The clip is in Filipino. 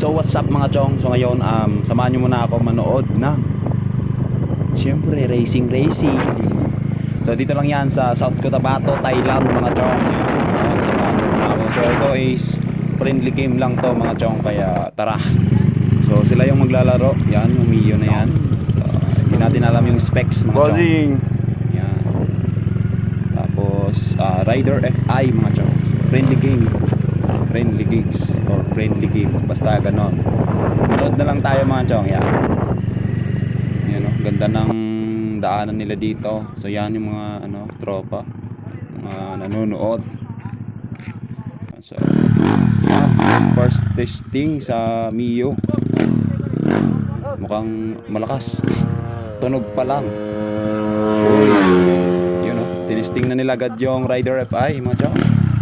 So what's up mga chong? So ngayon samahan nyo muna ako manood na siyempre racing. So dito lang yan sa South Cotabato, Thailand mga chong. Samahan nyo muna ako. So ito is friendly game lang to mga chong, kaya tara. So sila yung maglalaro. Yan, yung Mio na yan. Hindi natin alam yung specs mga chong. Yan. Tapos Rider FI mga chong. So, friendly gigs or friendly game, basta ganon. Manood na lang tayo mga chong. Yan. Yan o, ganda ng daanan nila dito. So yan yung mga tropa, mga nanonood. So yan, first testing sa Mio. Mukhang malakas. Tunog pa lang. Uy, yun o, tinesting na nila agad yung Rider FI mga chong.